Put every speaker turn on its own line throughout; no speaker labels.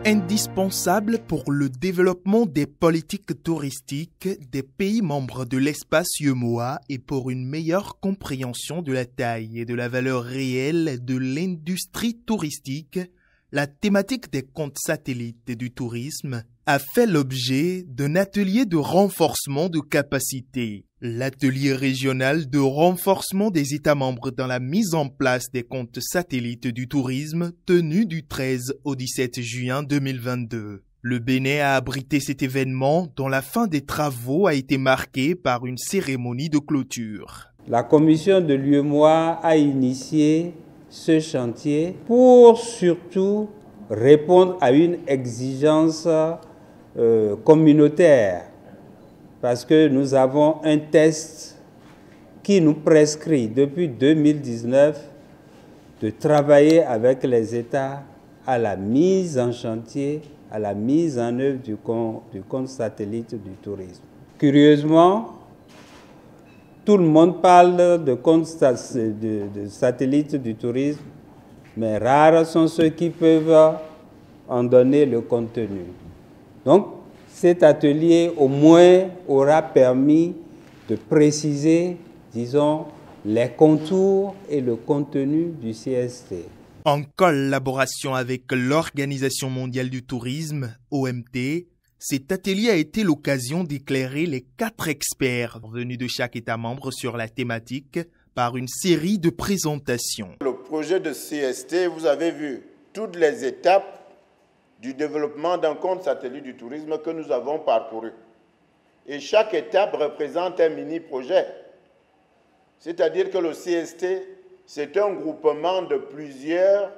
Indispensable pour le développement des politiques touristiques des pays membres de l'espace UEMOA et pour une meilleure compréhension de la taille et de la valeur réelle de l'industrie touristique, la thématique des comptes satellites du tourisme a fait l'objet d'un atelier de renforcement de capacité. L'atelier régional de renforcement des États membres dans la mise en place des comptes satellites du tourisme tenu du 13 au 17 juin 2022. Le Bénin a abrité cet événement dont la fin des travaux a été marquée par une cérémonie de clôture.
La commission de l'UEMOA a initié ce chantier pour surtout répondre à une exigence communautaire. Parce que nous avons un test qui nous prescrit depuis 2019 de travailler avec les États à la mise en chantier, à la mise en œuvre du compte satellite du tourisme. Curieusement, tout le monde parle de compte de satellite du tourisme, mais rares sont ceux qui peuvent en donner le contenu. Donc, cet atelier, au moins, aura permis de préciser, disons, les contours et le contenu du CST.
En collaboration avec l'Organisation mondiale du tourisme, OMT, cet atelier a été l'occasion d'éclairer les 4 experts venus de chaque État membre sur la thématique par une série de présentations.
Le projet de CST, vous avez vu toutes les étapes du développement d'un compte satellite du tourisme que nous avons parcouru. Et chaque étape représente un mini-projet. C'est-à-dire que le CST, c'est un groupement de plusieurs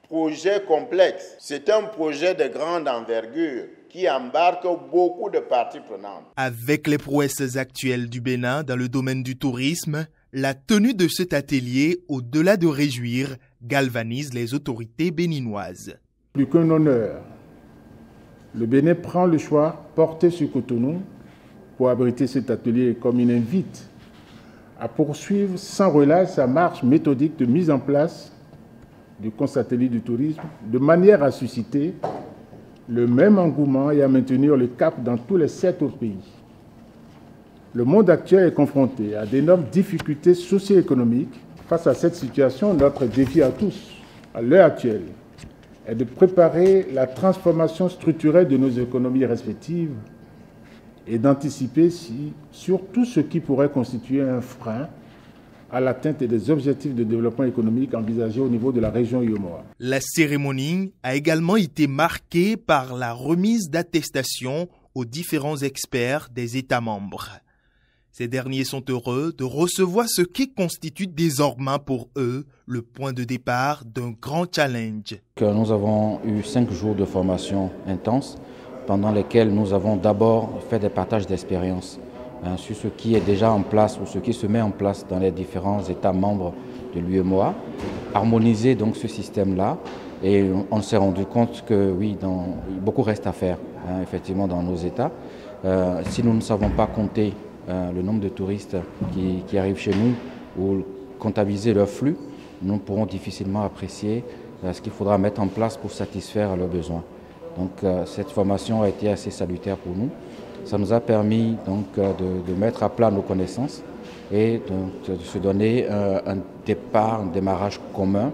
projets complexes. C'est un projet de grande envergure qui embarque beaucoup de parties prenantes.
Avec les prouesses actuelles du Bénin dans le domaine du tourisme, la tenue de cet atelier, au-delà de réjouir, galvanise les autorités béninoises.
Plus qu'un honneur, le Bénin prend le choix porté sur Cotonou pour abriter cet atelier comme il invite à poursuivre sans relâche sa marche méthodique de mise en place du compte satellite du tourisme de manière à susciter le même engouement et à maintenir le cap dans tous les 7 autres pays. Le monde actuel est confronté à d'énormes difficultés socio-économiques. Face à cette situation, notre défi à tous, à l'heure actuelle, est de préparer la transformation structurelle de nos économies respectives et d'anticiper sur tout ce qui pourrait constituer un frein à l'atteinte des objectifs de développement économique envisagés au niveau de la région UEMOA.
La cérémonie a également été marquée par la remise d'attestations aux différents experts des États membres. Ces derniers sont heureux de recevoir ce qui constitue désormais pour eux le point de départ d'un grand challenge.
Nous avons eu 5 jours de formation intense pendant lesquels nous avons d'abord fait des partages d'expériences sur ce qui est déjà en place ou ce qui se met en place dans les différents États membres de l'UEMOA, harmoniser donc ce système-là et on s'est rendu compte que oui, beaucoup reste à faire effectivement dans nos États. Si nous ne savons pas compter le nombre de touristes qui arrivent chez nous ou comptabiliser leur flux, nous pourrons difficilement apprécier ce qu'il faudra mettre en place pour satisfaire leurs besoins. Donc cette formation a été assez salutaire pour nous. Ça nous a permis donc de mettre à plat nos connaissances et de se donner un démarrage commun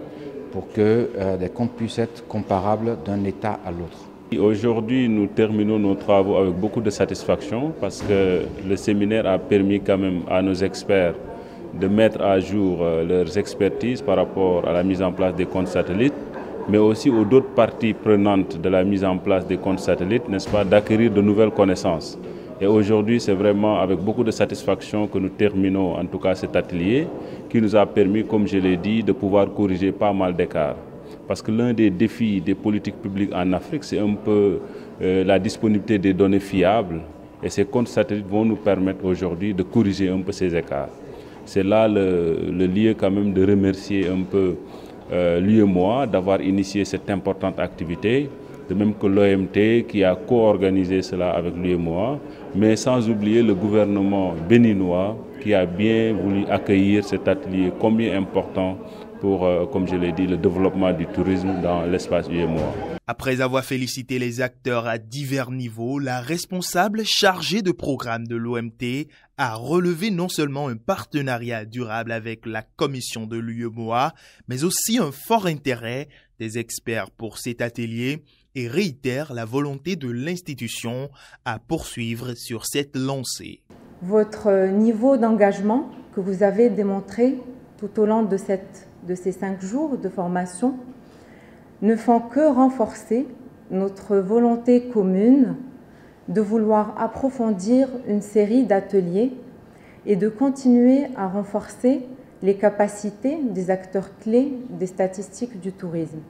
pour que les comptes puissent être comparables d'un État à l'autre.
Aujourd'hui, nous terminons nos travaux avec beaucoup de satisfaction parce que le séminaire a permis quand même à nos experts de mettre à jour leurs expertises par rapport à la mise en place des comptes satellites, mais aussi aux autres parties prenantes de la mise en place des comptes satellites, n'est-ce pas, d'acquérir de nouvelles connaissances. Et aujourd'hui, c'est vraiment avec beaucoup de satisfaction que nous terminons en tout cas cet atelier qui nous a permis, comme je l'ai dit, de pouvoir corriger pas mal d'écarts. Parce que l'un des défis des politiques publiques en Afrique, c'est un peu la disponibilité des données fiables. Et ces comptes satellites vont nous permettre aujourd'hui de corriger un peu ces écarts. C'est là le lieu quand même de remercier un peu l'UEMOA d'avoir initié cette importante activité, de même que l'OMT qui a co-organisé cela avec l'UEMOA, mais sans oublier le gouvernement béninois qui a bien voulu accueillir cet atelier combien important pour, comme je l'ai dit, le développement du tourisme dans l'espace UEMOA.
Après avoir félicité les acteurs à divers niveaux, la responsable chargée de programme de l'OMT a relevé non seulement un partenariat durable avec la commission de l'UEMOA, mais aussi un fort intérêt des experts pour cet atelier et réitère la volonté de l'institution à poursuivre sur cette lancée.
Votre niveau d'engagement que vous avez démontré tout au long de ces 5 jours de formation ne font que renforcer notre volonté commune de vouloir approfondir une série d'ateliers et de continuer à renforcer les capacités des acteurs clés des statistiques du tourisme.